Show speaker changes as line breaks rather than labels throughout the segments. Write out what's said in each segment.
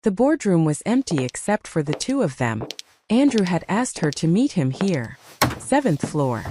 The boardroom was empty except for the two of them. Andrew had asked her to meet him here. 7th floor.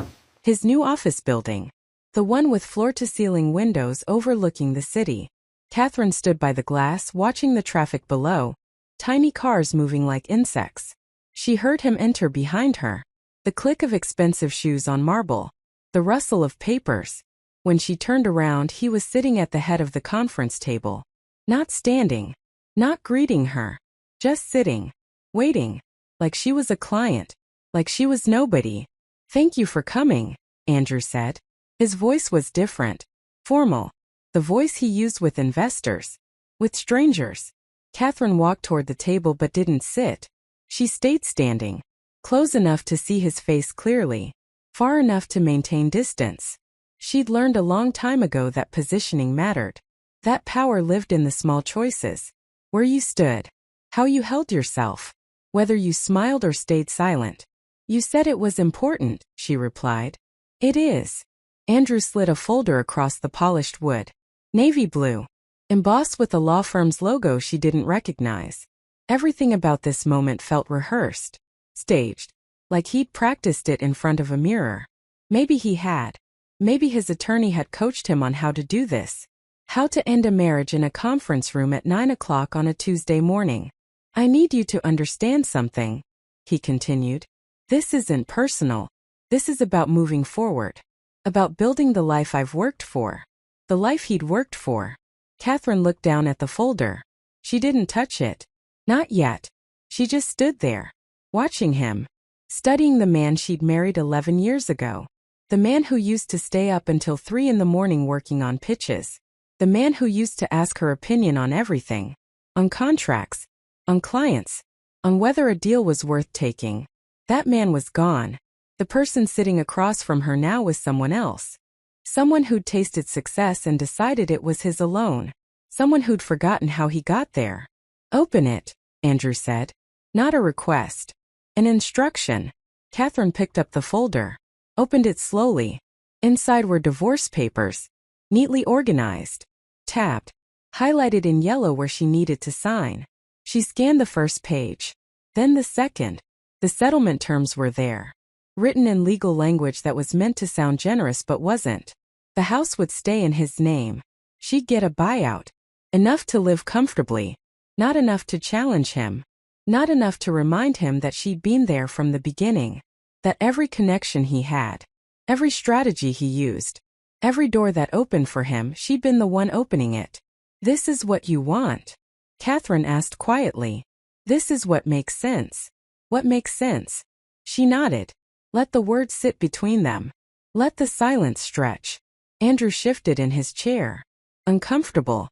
His new office building. The one with floor-to-ceiling windows overlooking the city. Catherine stood by the glass watching the traffic below, tiny cars moving like insects. She heard him enter behind her. The click of expensive shoes on marble. The rustle of papers. When she turned around, he was sitting at the head of the conference table. Not standing. Not greeting her. Just sitting. Waiting. Like she was a client. Like she was nobody. "Thank you for coming," Andrew said. His voice was different. Formal. The voice he used with investors. With strangers. Catherine walked toward the table but didn't sit. She stayed standing. Close enough to see his face clearly. Far enough to maintain distance. She'd learned a long time ago that positioning mattered. That power lived in the small choices. Where you stood. How you held yourself. Whether you smiled or stayed silent. "You said it was important," she replied. "It is." Andrew slid a folder across the polished wood. Navy blue. Embossed with a law firm's logo she didn't recognize. Everything about this moment felt rehearsed. Staged. Like he'd practiced it in front of a mirror. Maybe he had. Maybe his attorney had coached him on how to do this. How to end a marriage in a conference room at 9 o'clock on a Tuesday morning. "I need you to understand something," he continued. "This isn't personal. This is about moving forward. About building the life I've worked for." The life he'd worked for. Catherine looked down at the folder. She didn't touch it. Not yet. She just stood there. Watching him. Studying the man she'd married 11 years ago. The man who used to stay up until 3 in the morning working on pitches. The man who used to ask her opinion on everything. On contracts. On clients. On whether a deal was worth taking. That man was gone. The person sitting across from her now was someone else. Someone who'd tasted success and decided it was his alone. Someone who'd forgotten how he got there. "Open it," Andrew said. Not a request. An instruction. Catherine picked up the folder. Opened it slowly. Inside were divorce papers. Neatly organized. Tabbed. Highlighted in yellow where she needed to sign. She scanned the first page. Then the second. The settlement terms were there. Written in legal language that was meant to sound generous but wasn't. The house would stay in his name. She'd get a buyout. Enough to live comfortably. Not enough to challenge him. Not enough to remind him that she'd been there from the beginning. That every connection he had. Every strategy he used. Every door that opened for him, she'd been the one opening it. "This is what you want?" Catherine asked quietly. "This is what makes sense." "What makes sense?" She nodded. Let the words sit between them. Let the silence stretch. Andrew shifted in his chair. Uncomfortable.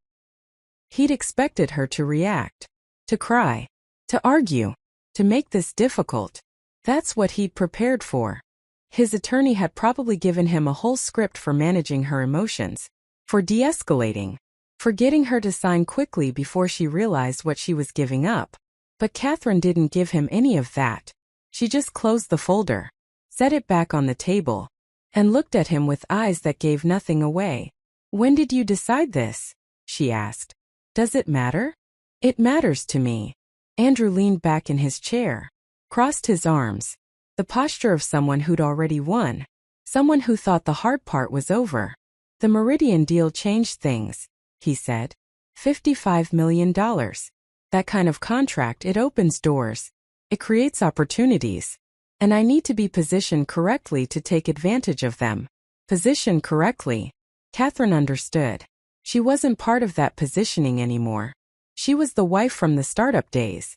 He'd expected her to react. To cry. To argue. To make this difficult. That's what he'd prepared for. His attorney had probably given him a whole script for managing her emotions. For de-escalating. For getting her to sign quickly before she realized what she was giving up. But Catherine didn't give him any of that. She just closed the folder. Set it back on the table. And looked at him with eyes that gave nothing away. "When did you decide this?" she asked. "Does it matter?" "It matters to me." Andrew leaned back in his chair. Crossed his arms. The posture of someone who'd already won. Someone who thought the hard part was over. "The Meridian deal changed things," he said. $55 million. That kind of contract, it opens doors. It creates opportunities. And I need to be positioned correctly to take advantage of them. Positioned correctly. Catherine understood. She wasn't part of that positioning anymore. She was the wife from the startup days.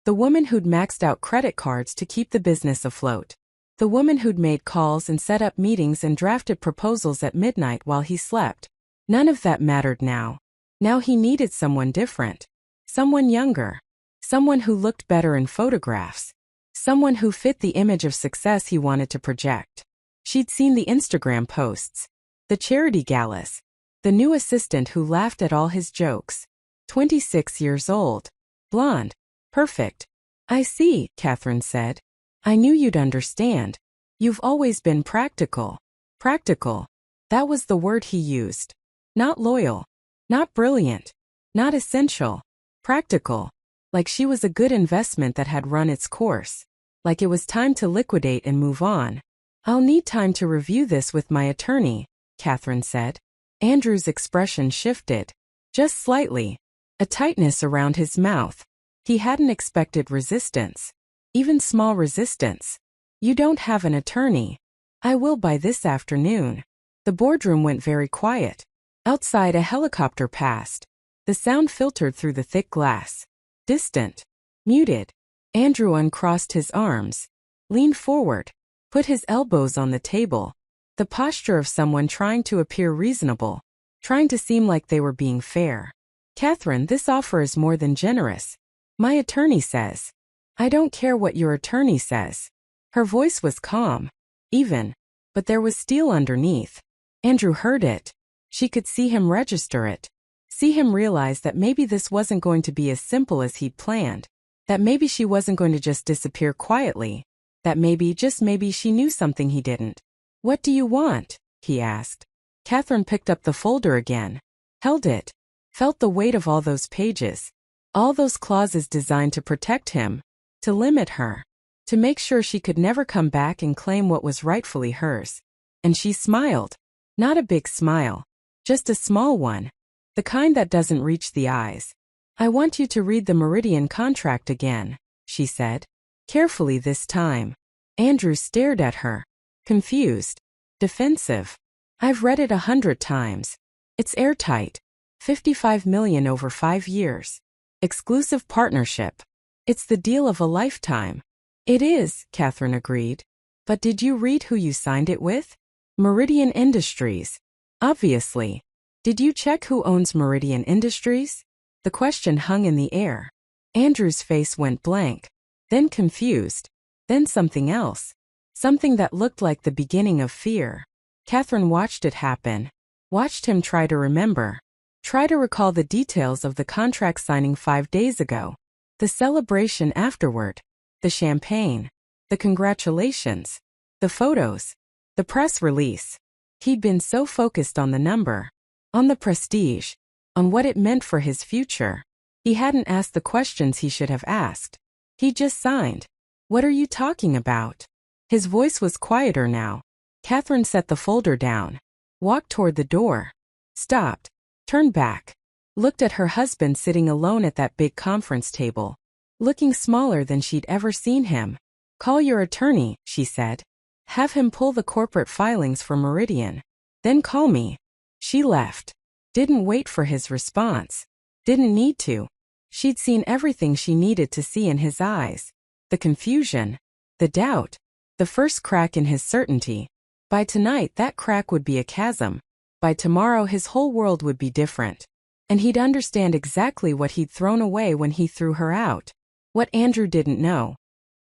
The woman who'd maxed out credit cards to keep the business afloat. The woman who'd made calls and set up meetings and drafted proposals at midnight while he slept. None of that mattered now. Now he needed someone different. Someone younger. Someone who looked better in photographs. Someone who fit the image of success he wanted to project. She'd seen the Instagram posts. The charity galas. The new assistant who laughed at all his jokes. 26 years old. Blonde. Perfect. "I see," Catherine said. "I knew you'd understand. You've always been practical." Practical. That was the word he used. Not loyal. Not brilliant. Not essential. Practical. like she was a good investment that had run its course, like it was time to liquidate and move on. "I'll need time to review this with my attorney," Catherine said. Andrew's expression shifted. Just slightly. A tightness around his mouth. He hadn't expected resistance. Even small resistance. "You don't have an attorney." "I will by this afternoon." The boardroom went very quiet. Outside, a helicopter passed. The sound filtered through the thick glass. Distant. Muted. Andrew uncrossed his arms. Leaned forward. Put his elbows on the table. The posture of someone trying to appear reasonable. Trying to seem like they were being fair. "Catherine, this offer is more than generous. My attorney says." "I don't care what your attorney says." Her voice was calm. Even. But there was steel underneath. Andrew heard it. She could see him register it. See him realize that maybe this wasn't going to be as simple as he'd planned. That maybe she wasn't going to just disappear quietly. That maybe, just maybe, she knew something he didn't. "What do you want?" he asked. Catherine picked up the folder again. Held it. Felt the weight of all those pages. All those clauses designed to protect him. To limit her. To make sure she could never come back and claim what was rightfully hers. And she smiled. Not a big smile. Just a small one. The kind that doesn't reach the eyes. "I want you to read the Meridian contract again," she said. Carefully this time. Andrew stared at her. Confused. Defensive. "I've read it 100 times. It's airtight. 55 million over 5 years. Exclusive partnership. It's the deal of a lifetime." "It is," Catherine agreed. "But did you read who you signed it with?" "Meridian Industries." "Obviously. Did you check who owns Meridian Industries?" The question hung in the air. Andrew's face went blank. Then confused. Then something else. Something that looked like the beginning of fear. Catherine watched it happen. Watched him try to remember. Try to recall the details of the contract signing 5 days ago. The celebration afterward. The champagne. The congratulations. The photos. The press release. He'd been so focused on the number. On the prestige. On what it meant for his future. He hadn't asked the questions he should have asked. He just signed. "What are you talking about?" His voice was quieter now. Catherine set the folder down. Walked toward the door. Stopped. Turned back. Looked at her husband sitting alone at that big conference table. Looking smaller than she'd ever seen him. "Call your attorney," she said. "Have him pull the corporate filings for Meridian. Then call me." She left. Didn't wait for his response. Didn't need to. She'd seen everything she needed to see in his eyes. The confusion. The doubt. The first crack in his certainty. By tonight that crack would be a chasm. By tomorrow his whole world would be different. And he'd understand exactly what he'd thrown away when he threw her out. What Andrew didn't know.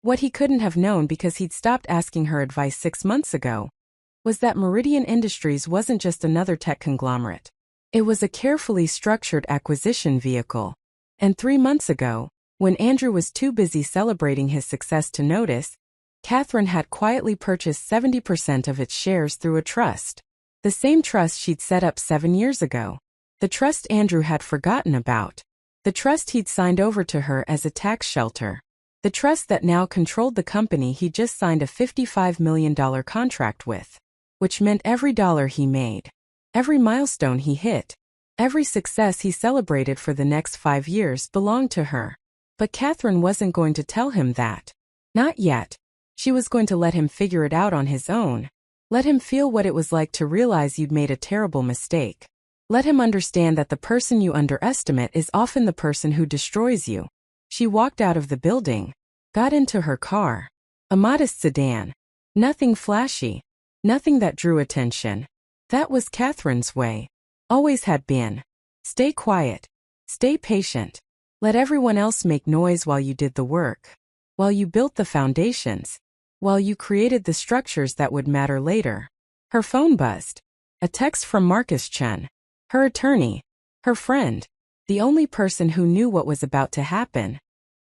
What he couldn't have known because he'd stopped asking her advice 6 months ago. Was that Meridian Industries wasn't just another tech conglomerate. It was a carefully structured acquisition vehicle. And 3 months ago, when Andrew was too busy celebrating his success to notice, Catherine had quietly purchased 70% of its shares through a trust. The same trust she'd set up 7 years ago. The trust Andrew had forgotten about. The trust he'd signed over to her as a tax shelter. The trust that now controlled the company he just signed a $55 million contract with. Which meant every dollar he made. Every milestone he hit. Every success he celebrated for the next 5 years belonged to her. But Catherine wasn't going to tell him that. Not yet. She was going to let him figure it out on his own. Let him feel what it was like to realize you'd made a terrible mistake. Let him understand that the person you underestimate is often the person who destroys you. She walked out of the building. Got into her car. A modest sedan. Nothing flashy. Nothing that drew attention. That was Catherine's way. Always had been. Stay quiet. Stay patient. Let everyone else make noise while you did the work. While you built the foundations. While you created the structures that would matter later. Her phone buzzed. A text from Marcus Chen. Her attorney. Her friend. The only person who knew what was about to happen.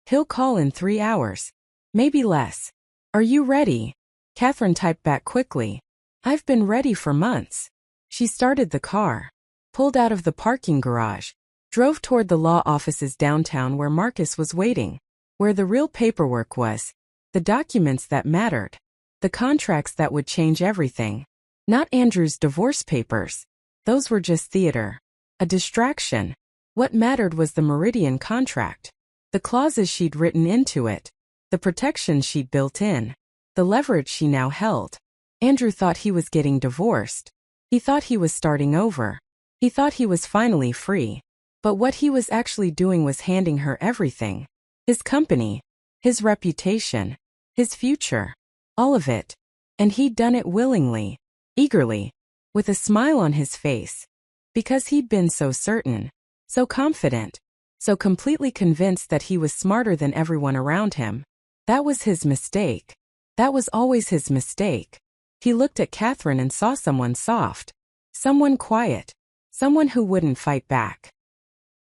"He'll call in 3 hours. Maybe less. Are you ready?" Catherine typed back quickly. "I've been ready for months." She started the car. Pulled out of the parking garage. drove toward the law offices downtown where Marcus was waiting, where the real paperwork was, the documents that mattered, the contracts that would change everything. Not Andrew's divorce papers. Those were just theater. A distraction. What mattered was the Meridian contract. The clauses she'd written into it. The protections she'd built in. The leverage she now held. Andrew thought he was getting divorced. He thought he was starting over. He thought he was finally free. But what he was actually doing was handing her everything. His company. His reputation. His future. All of it. And he'd done it willingly. Eagerly. With a smile on his face. Because he'd been so certain. So confident. So completely convinced that he was smarter than everyone around him. That was his mistake. That was always his mistake. He looked at Catherine and saw someone soft. Someone quiet. Someone who wouldn't fight back.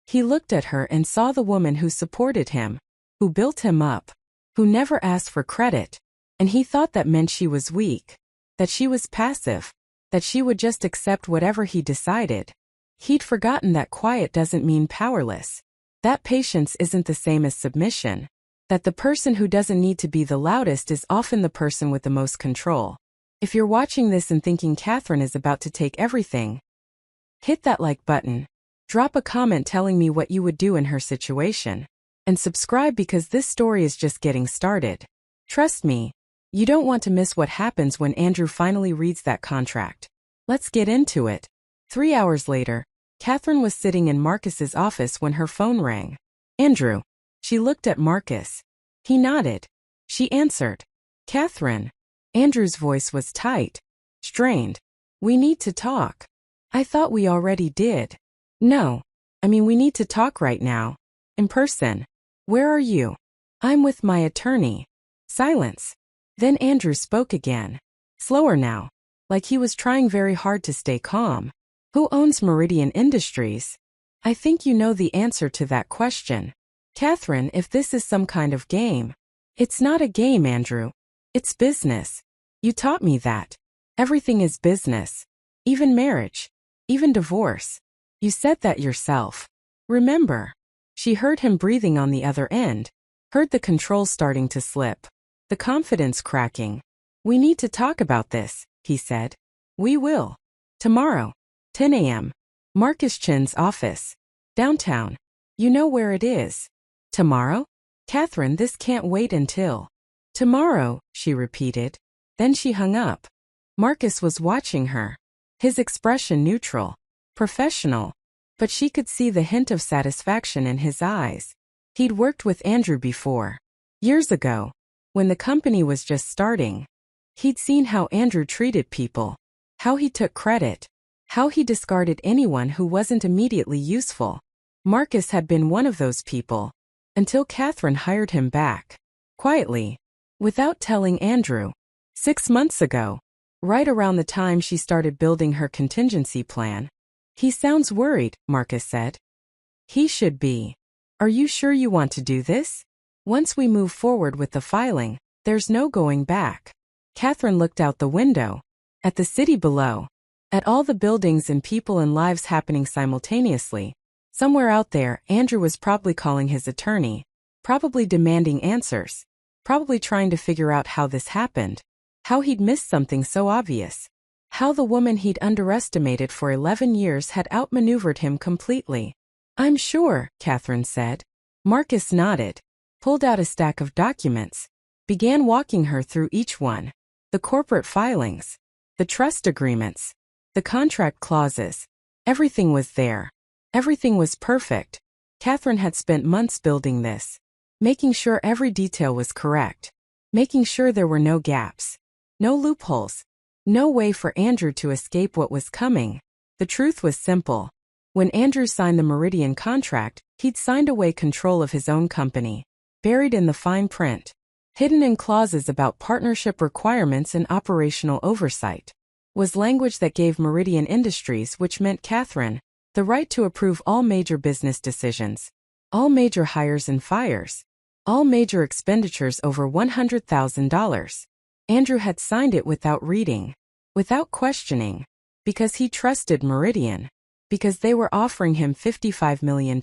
He looked at her and saw the woman who supported him. Who built him up. Who never asked for credit. And he thought that meant she was weak. That she was passive. That she would just accept whatever he decided. He'd forgotten that quiet doesn't mean powerless. That patience isn't the same as submission. That the person who doesn't need to be the loudest is often the person with the most control. If you're watching this and thinking Catherine is about to take everything, hit that like button. Drop a comment telling me what you would do in her situation. And subscribe because this story is just getting started. Trust me, you don't want to miss what happens when Andrew finally reads that contract. Let's get into it. 3 hours later, Catherine was sitting in Marcus's office when her phone rang. Andrew. She looked at Marcus. He nodded. She answered. Catherine. Andrew's voice was tight. Strained. We need to talk. I thought we already did. No. I mean, we need to talk right now. In person. Where are you? I'm with my attorney. Silence. Then Andrew spoke again. Slower now. Like he was trying very hard to stay calm. Who owns Meridian Industries? I think you know the answer to that question. Catherine, if this is some kind of game. It's not a game, Andrew. It's business. You taught me that. Everything is business. Even marriage. Even divorce. You said that yourself. Remember. She heard him breathing on the other end. Heard the controls starting to slip. The confidence cracking. We need to talk about this, he said. We will. Tomorrow. 10 a.m. Marcus Chin's office. Downtown. You know where it is. Tomorrow? Catherine, this can't wait until. Tomorrow, she repeated. Then she hung up. Marcus was watching her. His expression neutral. Professional. But she could see the hint of satisfaction in his eyes. He'd worked with Andrew before. Years ago. When the company was just starting. He'd seen how Andrew treated people. How he took credit. How he discarded anyone who wasn't immediately useful. Marcus had been one of those people. Until Catherine hired him back. Quietly. Without telling Andrew. 6 months ago. Right around the time she started building her contingency plan. He sounds worried, Marcus said. He should be. Are you sure you want to do this? Once we move forward with the filing, there's no going back. Catherine looked out the window. At the city below. At all the buildings and people and lives happening simultaneously. Somewhere out there, Andrew was probably calling his attorney. Probably demanding answers. Probably trying to figure out how this happened. How he'd missed something so obvious. How the woman he'd underestimated for 11 years had outmaneuvered him completely. I'm sure, Catherine said. Marcus nodded. Pulled out a stack of documents. Began walking her through each one. The corporate filings. The trust agreements. The contract clauses. Everything was there. Everything was perfect. Catherine had spent months building this. Making sure every detail was correct. Making sure there were no gaps. No loopholes. No way for Andrew to escape what was coming. The truth was simple. When Andrew signed the Meridian contract, he'd signed away control of his own company. Buried in the fine print. Hidden in clauses about partnership requirements and operational oversight. Was language that gave Meridian Industries, which meant Catherine, the right to approve all major business decisions. All major hires and fires. All major expenditures over $100,000. Andrew had signed it without reading. Without questioning. Because he trusted Meridian. because they were offering him $55 million.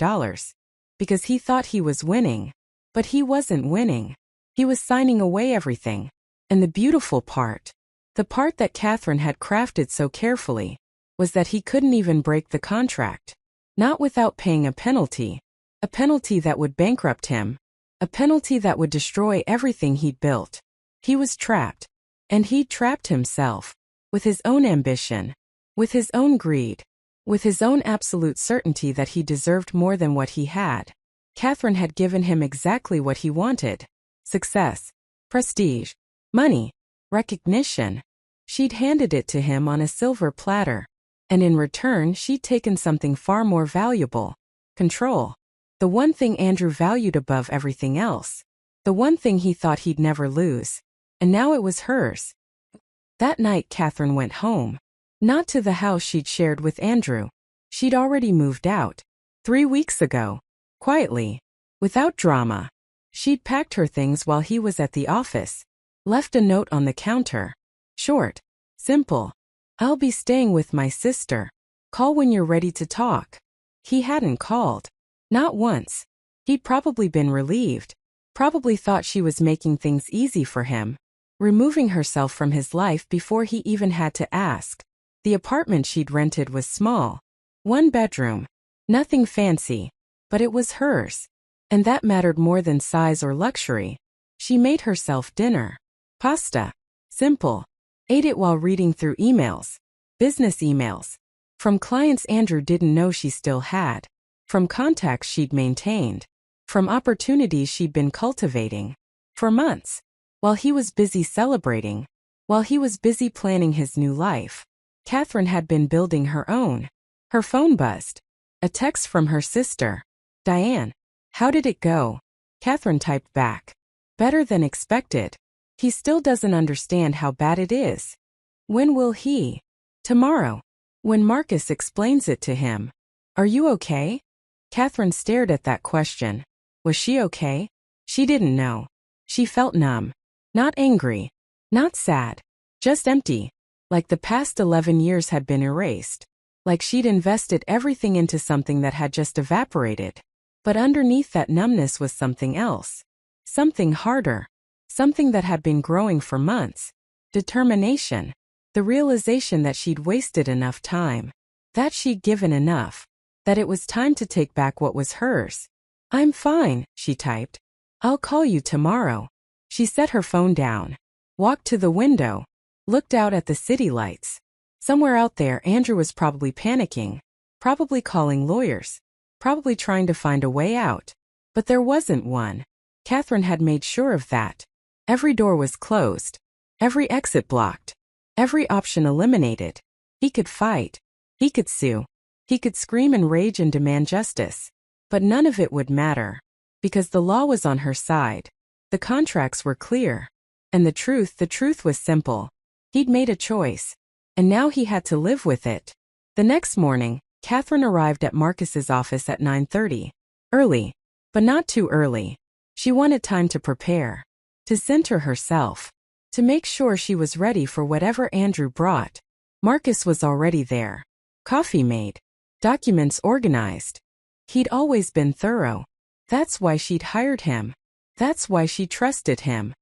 Because he thought he was winning. But he wasn't winning. He was signing away everything. And the beautiful part, the part that Catherine had crafted so carefully, was that he couldn't even break the contract. Not without paying a penalty that would bankrupt him, a penalty that would destroy everything he'd built. He was trapped. And he'd trapped himself. With his own ambition. With his own greed. With his own absolute certainty that he deserved more than what he had. Catherine had given him exactly what he wanted. Success. Prestige. Money. Recognition. She'd handed it to him on a silver platter. And in return she'd taken something far more valuable. Control. The one thing Andrew valued above everything else. The one thing he thought he'd never lose. And now it was hers. That night Catherine went home. Not to the house she'd shared with Andrew. She'd already moved out. 3 weeks ago. Quietly. Without drama. She'd packed her things while he was at the office. Left a note on the counter. Short. Simple. I'll be staying with my sister. Call when you're ready to talk. He hadn't called. Not once. He'd probably been relieved. Probably thought she was making things easy for him. Removing herself from his life before he even had to ask. The apartment she'd rented was small. 1 bedroom. Nothing fancy. But it was hers. And that mattered more than size or luxury. She made herself dinner. Pasta. Simple. Ate it while reading through emails. Business emails. From clients Andrew didn't know she still had. From contacts she'd maintained. From opportunities she'd been cultivating. For months. While he was busy celebrating. While he was busy planning his new life. Catherine had been building her own. Her phone buzzed. A text from her sister. Diane. How did it go? Catherine typed back. Better than expected. He still doesn't understand how bad it is. When will he? Tomorrow. When Marcus explains it to him. Are you okay? Catherine stared at that question. Was she okay? She didn't know. She felt numb. Not angry. Not sad. Just empty. Like the past 11 years had been erased. Like she'd invested everything into something that had just evaporated. But underneath that numbness was something else. Something harder. Something that had been growing for months. Determination. The realization that she'd wasted enough time. That she'd given enough. That it was time to take back what was hers. I'm fine, she typed. I'll call you tomorrow. She set her phone down. Walked to the window. Looked out at the city lights. Somewhere out there Andrew was probably panicking. Probably calling lawyers. Probably trying to find a way out. But there wasn't one. Catherine had made sure of that. Every door was closed. Every exit blocked. Every option eliminated. He could fight. He could sue. He could scream and rage and demand justice. But none of it would matter. Because the law was on her side. The contracts were clear. And the truth was simple. He'd made a choice. And now he had to live with it. The next morning, Catherine arrived at Marcus's office at 9:30. Early. But not too early. She wanted time to prepare. To center herself. To make sure she was ready for whatever Andrew brought. Marcus was already there. Coffee made. Documents organized. He'd always been thorough. That's why she'd hired him. That's why she trusted him.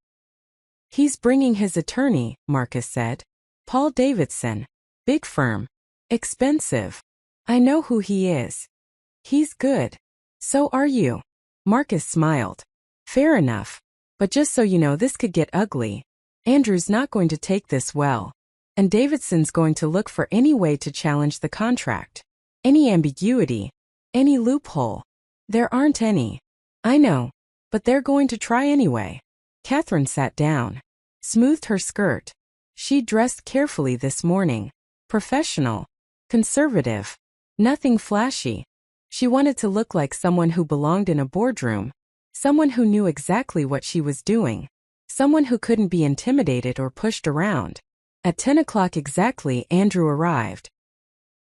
He's bringing his attorney, Marcus said. Paul Davidson. Big firm. Expensive. I know who he is. He's good. So are you. Marcus smiled. Fair enough. But just so you know, this could get ugly. Andrew's not going to take this well. And Davidson's going to look for any way to challenge the contract. Any ambiguity. Any loophole. There aren't any. I know. But they're going to try anyway. Catherine sat down. Smoothed her skirt. She dressed carefully this morning. Professional. Conservative. Nothing flashy. She wanted to look like someone who belonged in a boardroom. Someone who knew exactly what she was doing. Someone who couldn't be intimidated or pushed around. At 10 o'clock exactly, Andrew arrived.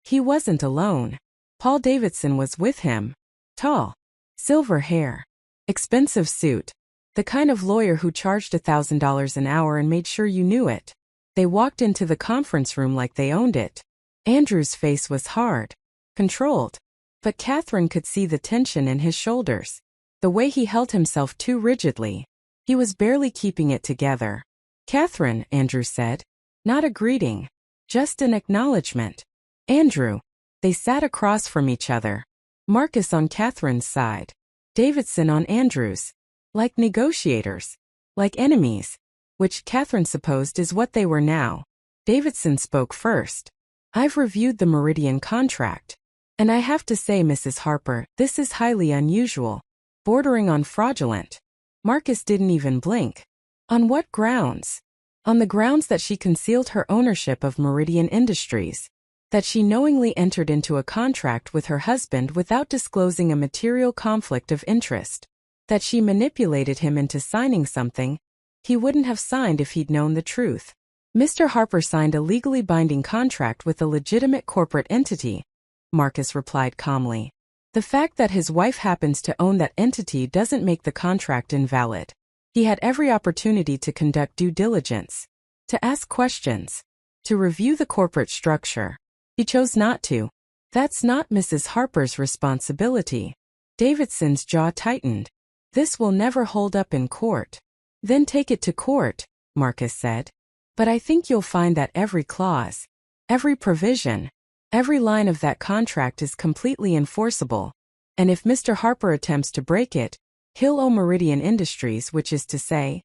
He wasn't alone. Paul Davidson was with him. Tall. Silver hair. Expensive suit. The kind of lawyer who charged $1,000 an hour and made sure you knew it. They walked into the conference room like they owned it. Andrew's face was hard. controlled. But Catherine could see the tension in his shoulders. The way he held himself too rigidly. He was barely keeping it together. "Catherine," Andrew said. Not a greeting. Just an acknowledgement. "Andrew." They sat across from each other. Marcus on Catherine's side. Davidson on Andrew's. Like negotiators. Like enemies. Which Catherine supposed is what they were now. Davidson spoke first. "I've reviewed the Meridian contract. And I have to say, Mrs. Harper, this is highly unusual. Bordering on fraudulent." Marcus didn't even blink. "On what grounds?" "On the grounds that she concealed her ownership of Meridian Industries. That she knowingly entered into a contract with her husband without disclosing a material conflict of interest. That she manipulated him into signing something he wouldn't have signed if he'd known the truth. Mr. Harper signed a legally binding contract with a legitimate corporate entity," Marcus replied calmly. "The fact that his wife happens to own that entity doesn't make the contract invalid. He had every opportunity to conduct due diligence, to ask questions, to review the corporate structure. He chose not to. That's not Mrs. Harper's responsibility." Davidson's jaw tightened. "This will never hold up in court." "Then take it to court," Marcus said. "But I think you'll find that every clause, every provision, every line of that contract is completely enforceable. And if Mr. Harper attempts to break it, he'll owe Meridian Industries, which is to say,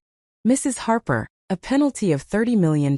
Mrs. Harper, a penalty of $30 million.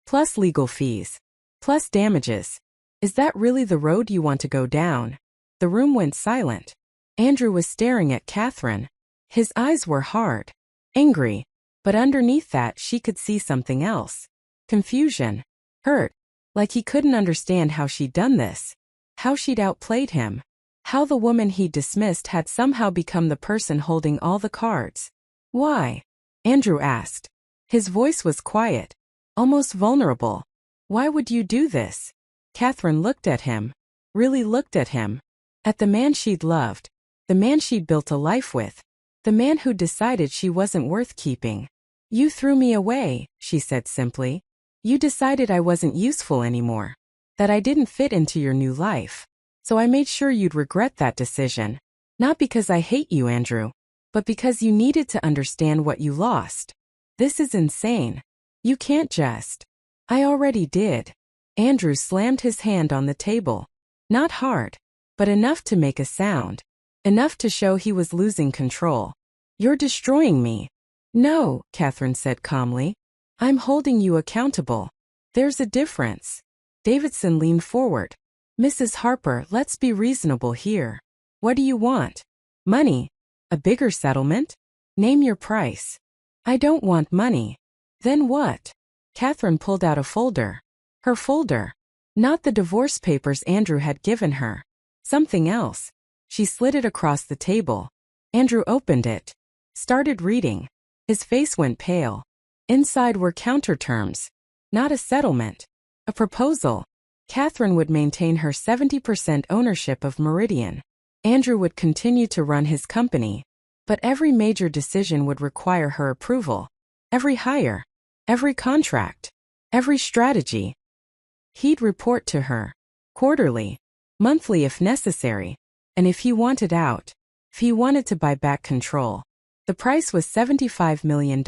Plus legal fees. Plus damages. Is that really the road you want to go down?" The room went silent. Andrew was staring at Catherine. His eyes were hard. Angry. But underneath that she could see something else. Confusion. Hurt. Like he couldn't understand how she'd done this. How she'd outplayed him. How the woman he'd dismissed had somehow become the person holding all the cards. "Why?" Andrew asked. His voice was quiet. Almost vulnerable. "Why would you do this?" Catherine looked at him. Really looked at him. At the man she'd loved. The man she'd built a life with. The man who decided she wasn't worth keeping. "You threw me away," she said simply. "You decided I wasn't useful anymore. That I didn't fit into your new life. So I made sure you'd regret that decision. Not because I hate you, Andrew. But because you needed to understand what you lost. This is insane. You can't just." "I already did." Andrew slammed his hand on the table. Not hard. But enough to make a sound. Enough to show he was losing control. "You're destroying me." "No," Catherine said calmly. "I'm holding you accountable. There's a difference." Davidson leaned forward. "Mrs. Harper, let's be reasonable here. What do you want? Money? A bigger settlement? Name your price." "I don't want money." "Then what?" Catherine pulled out a folder. Her folder. Not the divorce papers Andrew had given her. Something else. She slid it across the table. Andrew opened it. Started reading. His face went pale. Inside were counterterms. Not a settlement. A proposal. Catherine would maintain her 70% ownership of Meridian. Andrew would continue to run his company. But every major decision would require her approval. Every hire. Every contract. Every strategy. He'd report to her. Quarterly. Monthly if necessary. And if he wanted out. If he wanted to buy back control. The price was $75 million.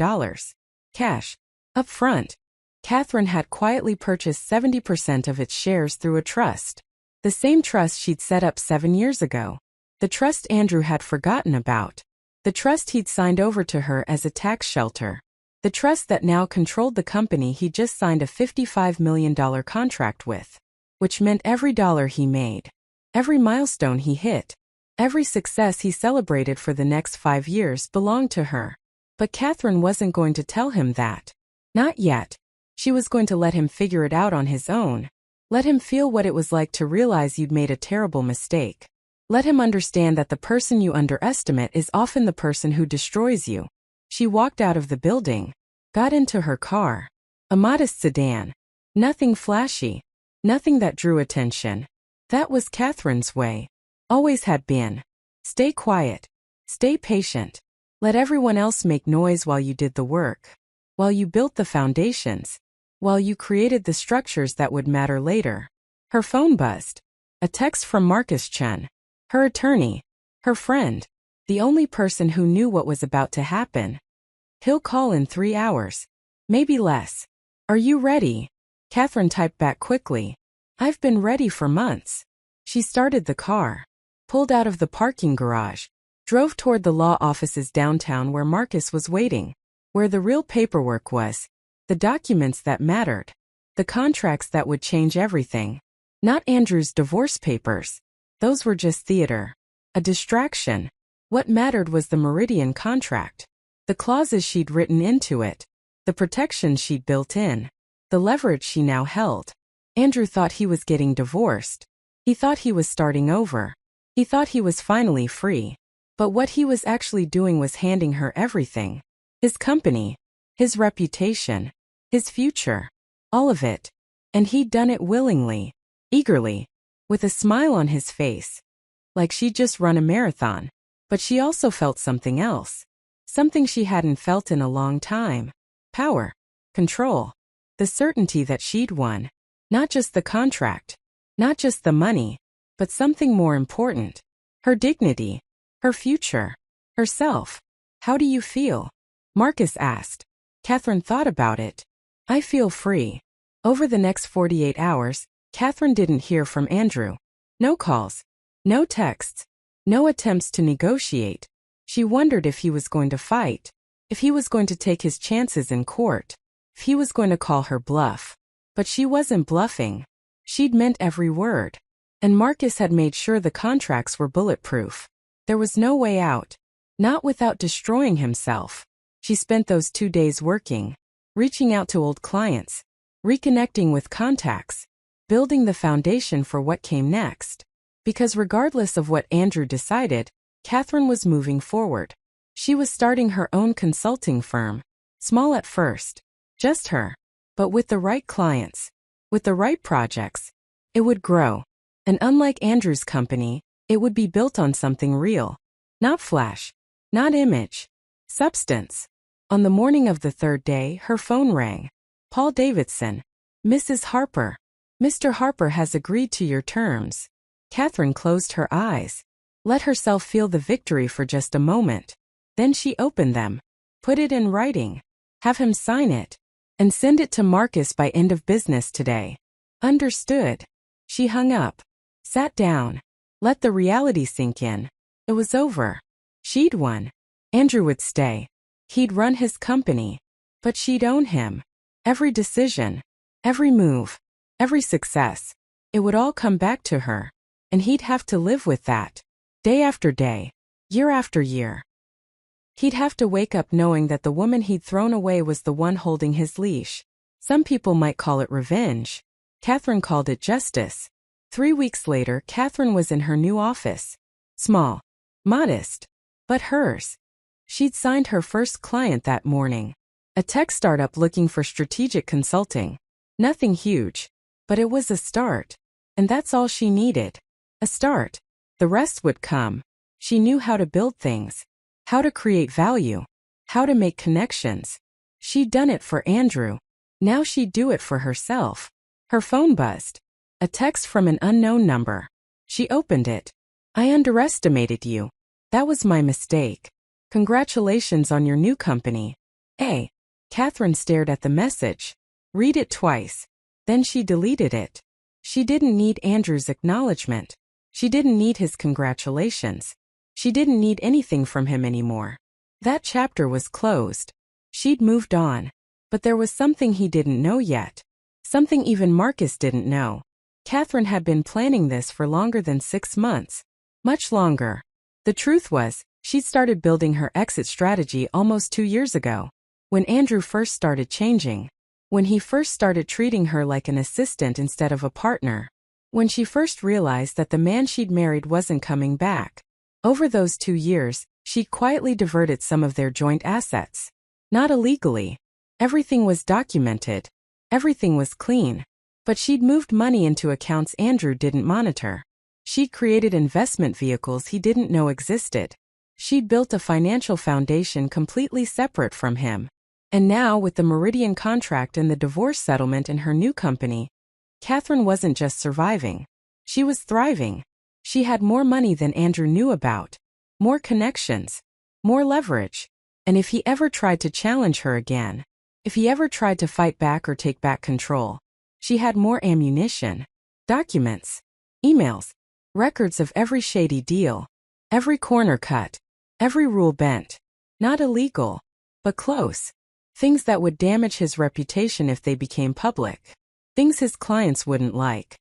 Cash. Up front. Catherine had quietly purchased 70% of its shares through a trust. The same trust she'd set up 7 years ago. The trust Andrew had forgotten about. The trust he'd signed over to her as a tax shelter. The trust that now controlled the company he just signed a $55 million contract with. Which meant every dollar he made. Every milestone he hit. Every success he celebrated for the next 5 years belonged to her. But Catherine wasn't going to tell him that. Not yet. She was going to let him figure it out on his own. Let him feel what it was like to realize you'd made a terrible mistake. Let him understand that the person you underestimate is often the person who destroys you. She walked out of the building. Got into her car. A modest sedan. Nothing flashy. Nothing that drew attention. That was Catherine's way. Always had been. Stay quiet. Stay patient. Let everyone else make noise while you did the work. While you built the foundations. While you created the structures that would matter later. Her phone buzzed. A text from Marcus Chen, her attorney, her friend, the only person who knew what was about to happen. He'll call in 3 hours. Maybe less. Are you ready? Catherine typed back quickly. I've been ready for months. She started the car, pulled out of the parking garage, drove toward the law offices downtown where Marcus was waiting, where the real paperwork was, the documents that mattered, the contracts that would change everything. Not Andrew's divorce papers. Those were just theater. A distraction. What mattered was the Meridian contract. The clauses she'd written into it. The protections she'd built in. The leverage she now held. Andrew thought he was getting divorced. He thought he was starting over. He thought he was finally free. But what he was actually doing was handing her everything. His company. His reputation. His future. All of it. And he'd done it willingly. Eagerly. With a smile on his face. Like she'd just run a marathon. But she also felt something else. Something she hadn't felt in a long time. Power. Control. The certainty that she'd won. Not just the contract. Not just the money. But something more important. Her dignity. Her future. Herself. How do you feel? Marcus asked. Catherine thought about it. I feel free. Over the next 48 hours, Catherine didn't hear from Andrew. No calls. No texts. No attempts to negotiate. She wondered if he was going to fight. If he was going to take his chances in court. If he was going to call her bluff. But she wasn't bluffing. She'd meant every word. And Marcus had made sure the contracts were bulletproof. There was no way out. Not without destroying himself. She spent those 2 days working. Reaching out to old clients. Reconnecting with contacts. Building the foundation for what came next. Because regardless of what Andrew decided, Catherine was moving forward. She was starting her own consulting firm. Small at first. Just her. But with the right clients. With the right projects. It would grow. And unlike Andrew's company, it would be built on something real. Not flash. Not image. Substance. On the morning of the 3rd day, her phone rang. Paul Davidson. Mrs. Harper. Mr. Harper has agreed to your terms. Catherine closed her eyes. Let herself feel the victory for just a moment. Then she opened them. Put it in writing. Have him sign it. And send it to Marcus by end of business today. Understood. She hung up. Sat down. Let the reality sink in. It was over. She'd won. Andrew would stay. He'd run his company. But she'd own him. Every decision. Every move. Every success. It would all come back to her. And he'd have to live with that. Day after day. Year after year. He'd have to wake up knowing that the woman he'd thrown away was the one holding his leash. Some people might call it revenge. Catherine called it justice. 3 weeks later, Catherine was in her new office. Small. Modest. But hers. She'd signed her first client that morning. A tech startup looking for strategic consulting. Nothing huge. But it was a start. And that's all she needed. A start. The rest would come. She knew how to build things. How to create value. How to make connections. She'd done it for Andrew. Now she'd do it for herself. Her phone buzzed. A text from an unknown number. She opened it. I underestimated you. That was my mistake. Congratulations on your new company. Catherine stared at the message. Read it twice. Then she deleted it. She didn't need Andrew's acknowledgement. She didn't need his congratulations. She didn't need anything from him anymore. That chapter was closed. She'd moved on. But there was something he didn't know yet. Something even Marcus didn't know. Catherine had been planning this for longer than 6 months. Much longer. The truth was, she'd started building her exit strategy almost 2 years ago. When Andrew first started changing. When he first started treating her like an assistant instead of a partner. When she first realized that the man she'd married wasn't coming back. Over those 2 years, she'd quietly diverted some of their joint assets. Not illegally. Everything was documented. Everything was clean. But she'd moved money into accounts Andrew didn't monitor. She'd created investment vehicles he didn't know existed. She'd built a financial foundation completely separate from him. And now, with the Meridian contract and the divorce settlement in her new company, Catherine wasn't just surviving. She was thriving. She had more money than Andrew knew about, more connections, more leverage. And if he ever tried to challenge her again, if he ever tried to fight back or take back control, she had more ammunition, documents, emails, records of every shady deal, every corner cut, every rule bent. Not illegal, but close. Things that would damage his reputation if they became public. Things his clients wouldn't like.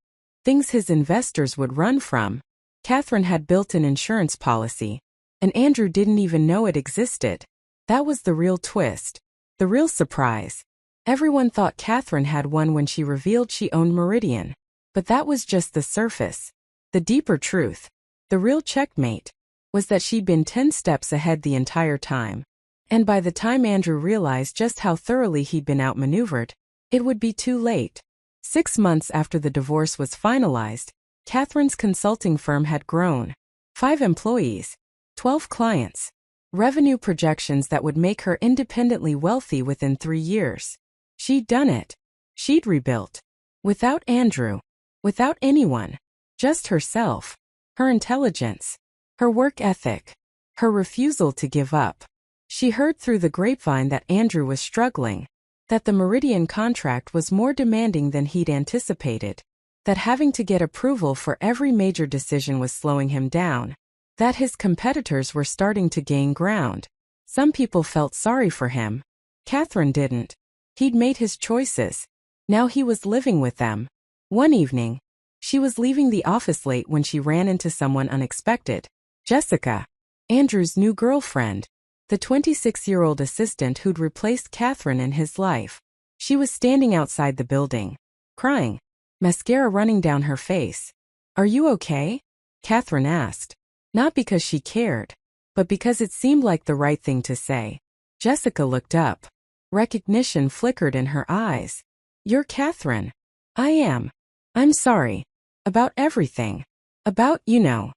Things his investors would run from. Catherine had built an insurance policy, and Andrew didn't even know it existed. That was the real twist. The real surprise. Everyone thought Catherine had one when she revealed she owned Meridian. But that was just the surface. The deeper truth, the real checkmate, was that she'd been 10 steps ahead the entire time. And by the time Andrew realized just how thoroughly he'd been outmaneuvered, it would be too late. 6 months after the divorce was finalized, Catherine's consulting firm had grown. 5 employees, 12 clients, revenue projections that would make her independently wealthy within 3 years. She'd done it. She'd rebuilt. Without Andrew. Without anyone. Just herself. Her intelligence. Her work ethic. Her refusal to give up. She heard through the grapevine that Andrew was struggling. That the Meridian contract was more demanding than he'd anticipated. That having to get approval for every major decision was slowing him down. That his competitors were starting to gain ground. Some people felt sorry for him. Catherine didn't. He'd made his choices. Now he was living with them. One evening, she was leaving the office late when she ran into someone unexpected. Jessica, Andrew's new girlfriend. The 26-year-old assistant who'd replaced Catherine in his life. She was standing outside the building, crying, mascara running down her face. "Are you okay?" Catherine asked. Not because she cared, but because it seemed like the right thing to say. Jessica looked up. Recognition flickered in her eyes. "You're Catherine." "I am. I'm sorry. About everything. About, you know."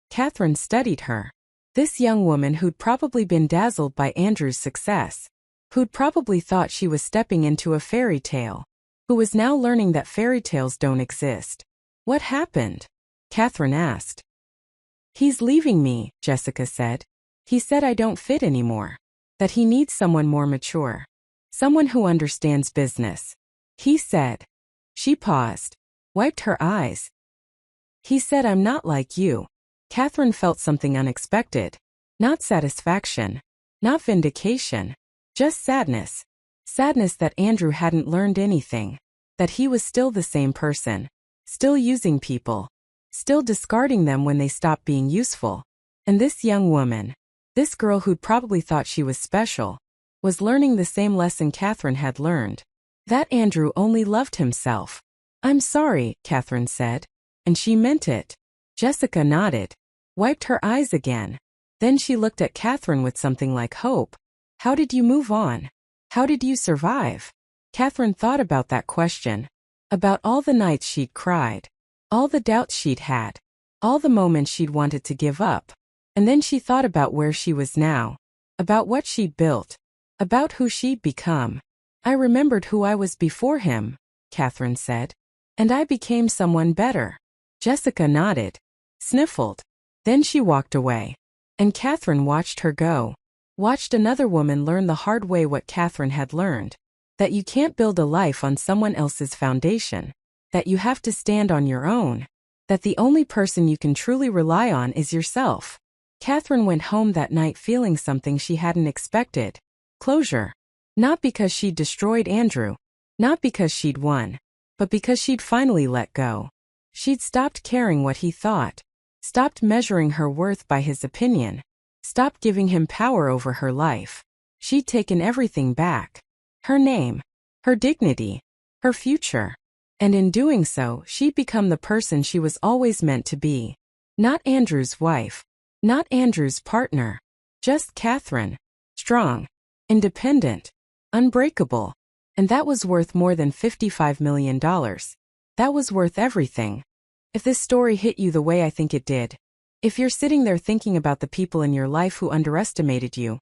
Catherine studied her. This young woman who'd probably been dazzled by Andrew's success. Who'd probably thought she was stepping into a fairy tale. Who was now learning that fairy tales don't exist. "What happened?" Catherine asked. "He's leaving me," Jessica said. "He said I don't fit anymore. That he needs someone more mature. Someone who understands business. He said." She paused. Wiped her eyes. "He said I'm not like you." Catherine felt something unexpected. Not satisfaction. Not vindication. Just sadness. Sadness that Andrew hadn't learned anything. That he was still the same person. Still using people. Still discarding them when they stopped being useful. And this young woman, this girl who'd probably thought she was special, was learning the same lesson Catherine had learned. That Andrew only loved himself. "I'm sorry," Catherine said. And she meant it. Jessica nodded. Wiped her eyes again. Then she looked at Catherine with something like hope. "How did you move on? How did you survive?" Catherine thought about that question. About all the nights she'd cried. All the doubts she'd had. All the moments she'd wanted to give up. And then she thought about where she was now. About what she'd built. About who she'd become. "I remembered who I was before him," Catherine said. "And I became someone better." Jessica nodded. Sniffled. Then she walked away. And Catherine watched her go. Watched another woman learn the hard way what Catherine had learned. That you can't build a life on someone else's foundation. That you have to stand on your own. That the only person you can truly rely on is yourself. Catherine went home that night feeling something she hadn't expected. Closure. Not because she'd destroyed Andrew. Not because she'd won. But because she'd finally let go. She'd stopped caring what he thought. Stopped measuring her worth by his opinion. Stopped giving him power over her life. She'd taken everything back. Her name. Her dignity. Her future. And in doing so, she'd become the person she was always meant to be. Not Andrew's wife. Not Andrew's partner. Just Catherine. Strong. Independent. Unbreakable. And that was worth more than $55 million. That was worth everything. If this story hit you the way I think it did, if you're sitting there thinking about the people in your life who underestimated you,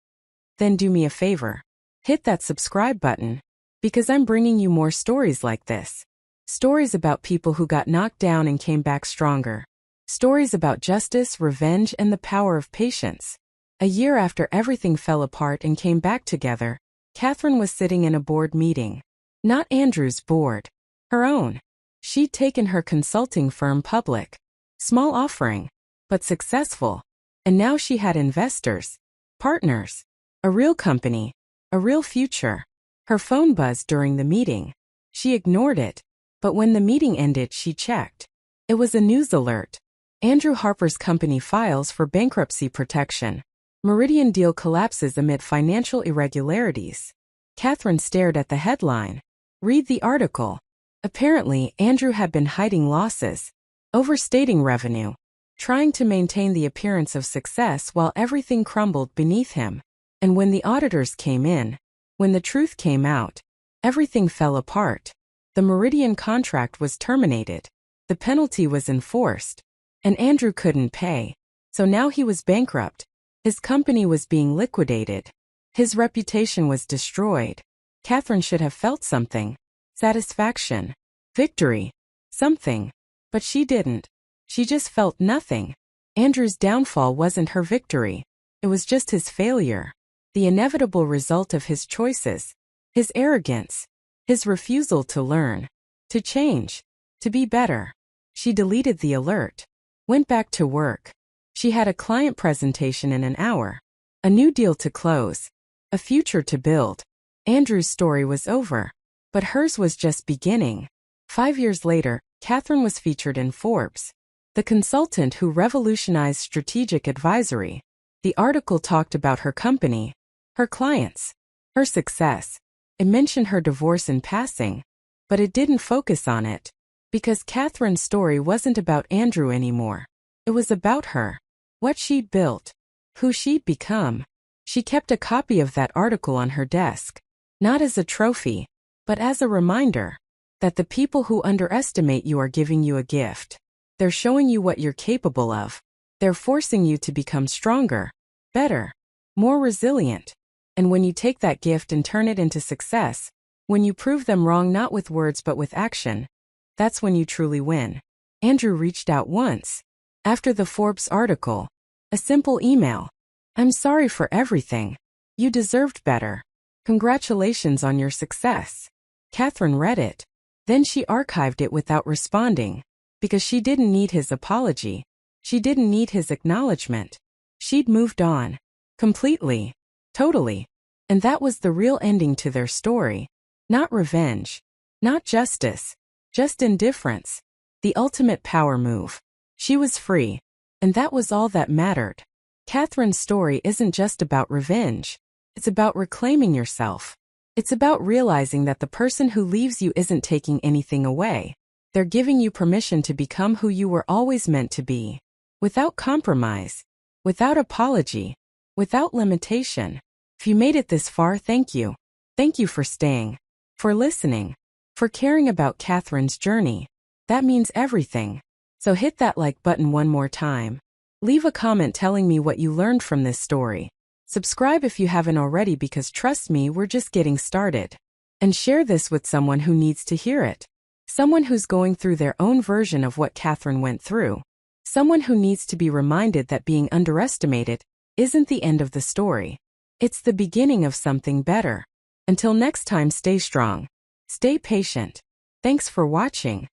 then do me a favor. Hit that subscribe button, because I'm bringing you more stories like this. Stories about people who got knocked down and came back stronger. Stories about justice, revenge, and the power of patience. A year after everything fell apart and came back together, Catherine was sitting in a board meeting. Not Andrew's board. Her own. She'd taken her consulting firm public. Small offering, but successful. And now she had investors, partners, a real company, a real future. Her phone buzzed during the meeting. She ignored it, but when the meeting ended, she checked. It was a news alert. Andrew Harper's company files for bankruptcy protection. Meridian deal collapses amid financial irregularities. Catherine stared at the headline. Read the article. Apparently, Andrew had been hiding losses, overstating revenue, trying to maintain the appearance of success while everything crumbled beneath him. And when the auditors came in, when the truth came out, everything fell apart. The Meridian contract was terminated. The penalty was enforced. And Andrew couldn't pay. So now he was bankrupt. His company was being liquidated. His reputation was destroyed. Catherine should have felt something. Satisfaction. Victory. Something. But she didn't. She just felt nothing. Andrew's downfall wasn't her victory. It was just his failure. The inevitable result of his choices. His arrogance. His refusal to learn. To change. To be better. She deleted the alert. Went back to work. She had a client presentation in an hour. A new deal to close. A future to build. Andrew's story was over. But hers was just beginning. 5 years later, Catherine was featured in Forbes. The consultant who revolutionized strategic advisory. The article talked about her company, her clients, her success. It mentioned her divorce in passing. But it didn't focus on it. Because Catherine's story wasn't about Andrew anymore. It was about her. What she'd built. Who she'd become. She kept a copy of that article on her desk. Not as a trophy, but as a reminder that the people who underestimate you are giving you a gift. They're showing you what you're capable of. They're forcing you to become stronger, better, more resilient. And when you take that gift and turn it into success, when you prove them wrong not with words but with action, that's when you truly win. Andrew reached out once. After the Forbes article. A simple email. I'm sorry for everything. You deserved better. Congratulations on your success. Catherine read it. Then she archived it without responding. Because she didn't need his apology. She didn't need his acknowledgement. She'd moved on. Completely. Totally. And that was the real ending to their story. Not revenge. Not justice. Just indifference. The ultimate power move. She was free. And that was all that mattered. Catherine's story isn't just about revenge. It's about reclaiming yourself. It's about realizing that the person who leaves you isn't taking anything away. They're giving you permission to become who you were always meant to be. Without compromise. Without apology. Without limitation. If you made it this far, thank you. Thank you for staying. For listening. For caring about Catherine's journey. That means everything. So hit that like button one more time. Leave a comment telling me what you learned from this story. Subscribe if you haven't already because trust me, we're just getting started. And share this with someone who needs to hear it. Someone who's going through their own version of what Catherine went through. Someone who needs to be reminded that being underestimated isn't the end of the story. It's the beginning of something better. Until next time, stay strong. Stay patient. Thanks for watching.